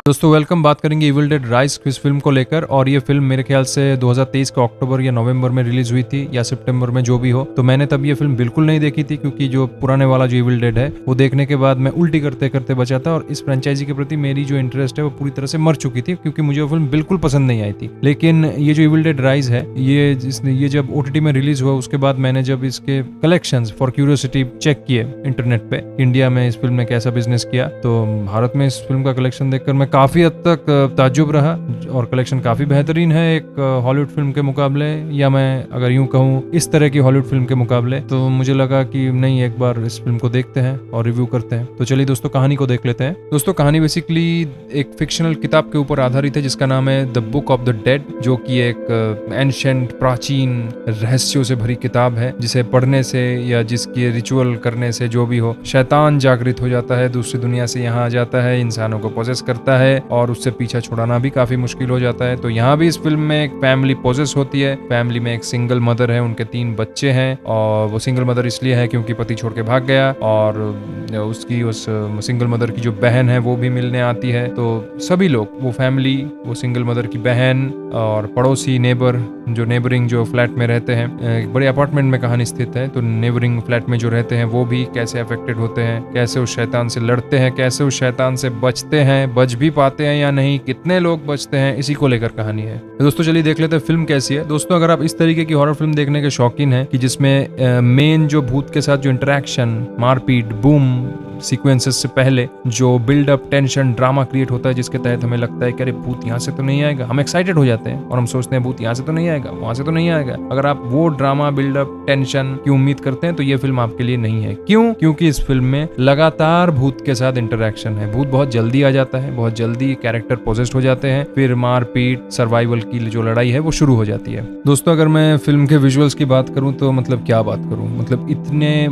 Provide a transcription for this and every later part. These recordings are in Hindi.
दोस्तों वेलकम। बात करेंगे इविल डेड राइज इस फिल्म को लेकर। और ये फिल्म मेरे ख्याल से 2023 के अक्टूबर या नवंबर में रिलीज हुई थी या सितंबर में, जो भी हो। तो मैंने तब ये फिल्म बिल्कुल नहीं देखी थी, क्योंकि जो पुराने वाला जो इविल डेड है वो देखने के बाद मैं उल्टी करते करते बचा था, और इस फ्रेंचाइजी के प्रति मेरी जो इंटरेस्ट है वो पूरी तरह से मर चुकी थी, क्योंकि मुझे वो फिल्म बिल्कुल पसंद नहीं आई थी। लेकिन ये जो इविल डेड राइज है, ये जब ओटीटी में रिलीज हुआ, उसके बाद मैंने जब इसके कलेक्शंस फॉर क्यूरियोसिटी चेक किए इंटरनेट पे, इंडिया में इस फिल्म ने कैसा बिजनेस किया, तो भारत में इस फिल्म का कलेक्शन देखकर मैं काफी हद तक ताज्जुब रहा। और कलेक्शन काफी बेहतरीन है एक हॉलीवुड फिल्म के मुकाबले, या मैं अगर यूं कहूं इस तरह की हॉलीवुड फिल्म के मुकाबले। तो मुझे लगा कि नहीं, एक बार इस फिल्म को देखते हैं और रिव्यू करते हैं। तो चलिए दोस्तों, कहानी को देख लेते हैं। दोस्तों, कहानी बेसिकली एक फिक्शनल किताब के ऊपर आधारित है, जिसका नाम है the book of the dead, जो कि एक एंशिएंट प्राचीन रहस्यों से भरी किताब है, जिसे पढ़ने से या जिसकी रिचुअल करने से जो भी हो, शैतान जागृत हो जाता है, दूसरी दुनिया से यहाँ आ जाता है, इंसानों को पोजेस करता है और उससे पीछा छुड़ाना भी काफी मुश्किल हो जाता है। तो यहाँ भी इस फिल्म में एक फैमिली पोजेस होती है। फैमिली में एक सिंगल मदर है, उनके 3 बच्चे हैं, और वो सिंगल मदर इसलिए है क्योंकि पति छोड़ के भाग गया, और उसकी उस सिंगल मदर की जो बहन है वो भी मिलने आती है। तो सभी लोग, वो फैमिली, वो सिंगल मदर की बहन और पड़ोसी नेबर, जो नेबरिंग जो फ्लैट में रहते हैं, एक बड़े अपार्टमेंट में कहानी स्थित है। तो नेबरिंग फ्लैट में जो रहते हैं वो भी कैसे अफेक्टेड होते हैं, कैसे उस शैतान से लड़ते हैं, कैसे उस शैतान से बचते हैं, बच भी पाते हैं या नहीं, कितने लोग बचते हैं, इसी को लेकर कहानी है। तो दोस्तों चलिए देख लेते हैं फिल्म कैसी है। दोस्तों, अगर आप इस तरीके की हॉरर फिल्म देखने के शौकीन हैं, कि जिसमें मेन जो भूत के साथ जो इंटरेक्शन, मारपीट, बूम सीक्वेंसेस से पहले जो बिल्डअप, टेंशन, ड्रामा क्रिएट होता है, जिसके तहत हमें लगता है कि अरे भूत यहाँ से तो नहीं आएगा, हम एक्साइटेड हो जाते हैं और हम सोचते हैं भूत यहाँ से तो नहीं आएगा, वहां से तो नहीं आएगा। अगर आप वो ड्रामा, बिल्डअप, टेंशन की उम्मीद करते हैं तो ये फिल्म आपके लिए नहीं है। क्यों? क्योंकि इस फिल्म में लगातार भूत के साथ इंटरेक्शन है। भूत बहुत जल्दी आ जाता है, बहुत जल्दी कैरेक्टर पोजेस्ड हो जाते हैं, फिर मारपीट, सर्वाइवल की जो लड़ाई है वो शुरू हो जाती है। दोस्तों, अगर मैं फिल्म के विजुअल्स की बात करूं तो मतलब क्या बात करूं, मतलब इतने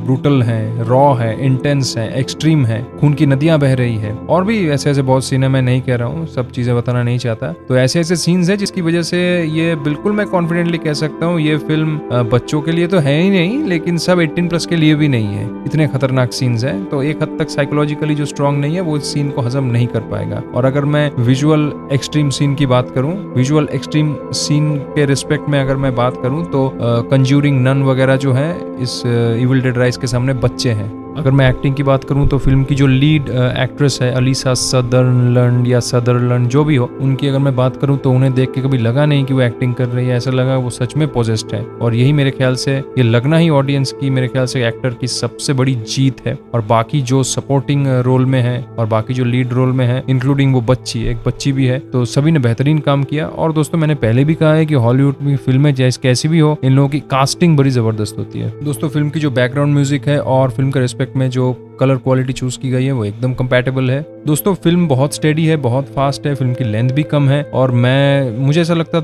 ब्रूटल हैं, रॉ है, इंटेंस है, एक्सट्रीम है, खून की नदियां बह रही है, और भी ऐसे ऐसे बहुत सीन है। मैं नहीं कह रहा हूँ, सब चीजें बताना नहीं चाहता। तो ऐसे ऐसे सीन्स है जिसकी वजह से ये बिल्कुल मैं कॉन्फिडेंटली कह सकता हूँ ये फिल्म बच्चों के लिए तो है ही नहीं, लेकिन सब 18+ के लिए भी नहीं है। इतने खतरनाक सीन्स है, तो एक हद तक साइकोलॉजिकली जो स्ट्रांग नहीं है वो इस सीन को हजम नहीं कर पाएगा। और अगर मैं विजुअल एक्सट्रीम सीन की बात करूं, विजुअल एक्सट्रीम सीन के रिस्पेक्ट में अगर मैं बात करूं, तो कंज्यूरिंग नन वगैरह जो है इस इविल डेड राइज के सामने बच्चे हैं। अगर मैं एक्टिंग की बात करूं तो फिल्म की जो लीड एक्ट्रेस है अलीसा सदरलैंड या सदरलैंड जो भी हो, उनकी अगर मैं बात करूं तो उन्हें देख के कभी लगा नहीं कि वो एक्टिंग कर रही है, ऐसा लगा वो सच में पोजेस्ड है। और यही मेरे ख्याल से, ये लगना ही ऑडियंस की, मेरे ख्याल से एक्टर की सबसे बड़ी जीत है। और बाकी जो सपोर्टिंग रोल में है और बाकी जो लीड रोल में है, इंक्लूडिंग वो बच्ची, एक बच्ची भी है, तो सभी ने बेहतरीन काम किया। और दोस्तों, मैंने पहले भी कहा है कि हॉलीवुड में फिल्में जैसे कैसी भी हो, इन लोगों की कास्टिंग बड़ी जबरदस्त होती है। दोस्तों, फिल्म की जो बैकग्राउंड म्यूजिक है और फिल्म के रिस्पेक्ट में जो कलर क्वालिटी चूज की गई है वो एकदम कंपैटिबल है। दोस्तों, फिल्म बहुत स्टेडी है, बहुत फास्ट है, फिल्म की लेंथ भी कम है। और मुझे ऐसा लग रहा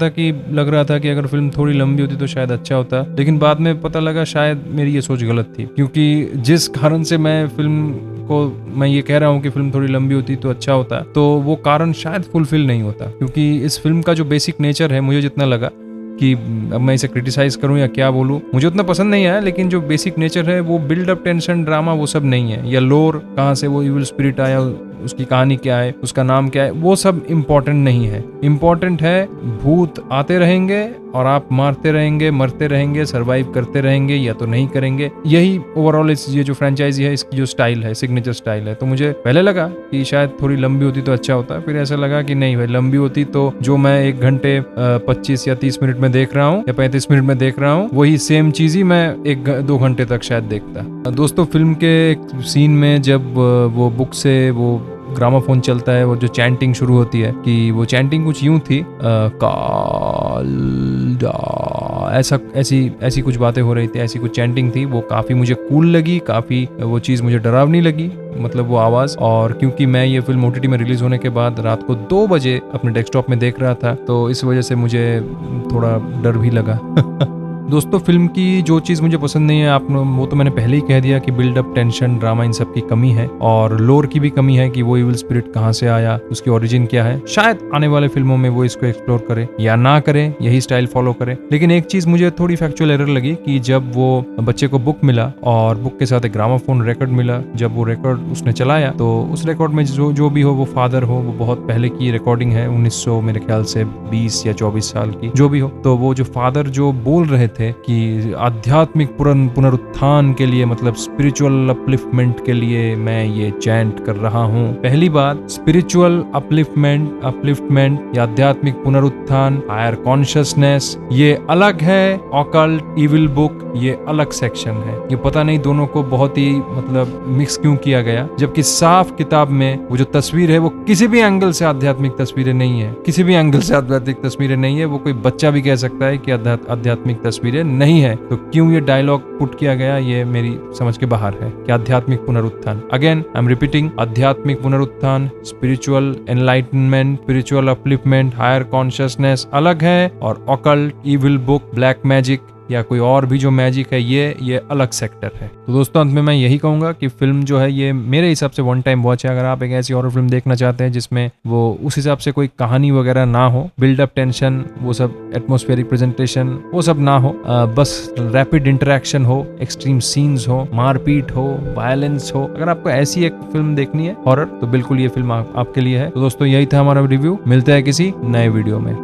था कि अगर फिल्म थोड़ी लंबी होती तो शायद अच्छा होता, लेकिन बाद में पता लगा शायद मेरी ये सोच गलत थी। क्योंकि जिस कारण से मैं ये कह रहा हूँ कि फिल्म थोड़ी लंबी होती तो अच्छा होता, तो वो कारण शायद फुलफिल नहीं होता। क्योंकि इस फिल्म का जो बेसिक नेचर है, मुझे जितना लगा कि अब मैं इसे क्रिटिसाइज करूं या क्या बोलूं, मुझे उतना पसंद नहीं आया। लेकिन जो बेसिक नेचर है वो बिल्डअप, टेंशन, ड्रामा, वो सब नहीं है। या लोर, कहाँ से वो इविल स्पिरिट आया, उसकी कहानी क्या है, उसका नाम क्या है, वो सब इम्पोर्टेंट नहीं है। इम्पोर्टेंट है भूत आते रहेंगे और आप मारते रहेंगे, मरते रहेंगे, सरवाइव करते रहेंगे या तो नहीं करेंगे। यही ओवरऑल ये जो फ्रेंचाइजी है, इसकी जो स्टाइल है, सिग्नेचर स्टाइल है। तो मुझे पहले लगा कि शायद थोड़ी लंबी होती तो अच्छा होता, फिर ऐसा लगा कि नहीं भाई, लंबी होती तो जो मैं 1 घंटे 25 या 30 मिनट में देख रहा हूँ या 35 मिनट में देख रहा हूँ, वही सेम चीज ही मैं 1-2 घंटे तक शायद देखता। दोस्तों, फिल्म के सीन में जब वो बुक से वो ग्रामाफोन चलता है, वो जो चैंटिंग शुरू होती है, कि वो चैंटिंग कुछ यूं थी, ऐसी कुछ बातें हो रही थी, ऐसी कुछ चैंटिंग थी। वो काफी मुझे कूल लगी, काफी वो चीज मुझे डरावनी लगी, मतलब वो आवाज। और क्योंकि मैं ये फिल्म ओटीटी में रिलीज होने के बाद रात को 2 बजे अपने डेस्कटॉप में देख रहा था, तो इस वजह से मुझे थोड़ा डर भी लगा। दोस्तों फिल्म की जो चीज मुझे पसंद नहीं है, आप वो तो मैंने पहले ही कह दिया कि बिल्डअप, टेंशन, ड्रामा इन सब की कमी है और लोर की भी कमी है कि वो इविल स्पिरिट कहाँ से आया, उसकी ओरिजिन क्या है। शायद आने वाले फिल्मों में वो इसको एक्सप्लोर करे या ना करे, यही स्टाइल फॉलो करे। लेकिन एक चीज मुझे थोड़ी फैक्चुअल एरर लगी कि जब वो बच्चे को बुक मिला और बुक के साथ एक ग्रामोफोन रिकॉर्ड मिला, जब वो रिकॉर्ड उसने चलाया तो उस रिकॉर्ड में जो भी हो, वो फादर हो, वो बहुत पहले की रिकॉर्डिंग है, 1900 मेरे ख्याल से 20 या 24 साल की जो भी हो, तो वो जो फादर जो बोल रहे थे कि आध्यात्मिक पुनरुत्थान के लिए, मतलब स्पिरिचुअल अपलिफ्टमेंट के लिए मैं ये चैंट कर रहा हूँ। पहली बात, स्पिरिचुअल अपलिफ्टमेंट या आध्यात्मिक पुनरुत्थान, हायर कॉन्शियसनेस, ये अलग है। ऑकल्ट, इविल बुक, ये अलग सेक्शन है। ये पता नहीं दोनों को बहुत ही मतलब मिक्स क्यों किया गया, जबकि साफ किताब में वो जो तस्वीर है वो किसी भी एंगल से आध्यात्मिक तस्वीरें नहीं है, किसी भी एंगल से आध्यात्मिक तस्वीरें नहीं है। वो कोई बच्चा भी कह सकता है कि आध्यात्मिक तस्वीरें नहीं है। तो क्यों ये डायलॉग पुट किया गया, ये मेरी समझ के बाहर है कि आध्यात्मिक पुनरुत्थान। अगेन आई एम रिपीटिंग, आध्यात्मिक पुनरुत्थान, spiritual enlightenment, spiritual upliftment, higher consciousness अलग है, और occult, evil book, black magic या कोई और भी जो मैजिक है ये अलग सेक्टर है। तो दोस्तों अंत में मैं यही कहूंगा कि फिल्म जो है ये मेरे हिसाब से वन टाइम वॉच है। अगर आप एक ऐसी हॉरर फिल्म देखना चाहते हैं जिसमें वो उस हिसाब से कोई कहानी वगैरह ना हो, बिल्डअप, टेंशन, वो सब एटमॉस्फेरिक प्रेजेंटेशन वो सब ना हो, बस रैपिड इंटरेक्शन हो, एक्सट्रीम सीन्स हो, मारपीट हो, वायलेंस हो, अगर आपको ऐसी एक फिल्म देखनी है हॉरर तो बिल्कुल ये फिल्म आपके लिए है। तो दोस्तों यही था हमारा रिव्यू, मिलते हैं किसी नए वीडियो में।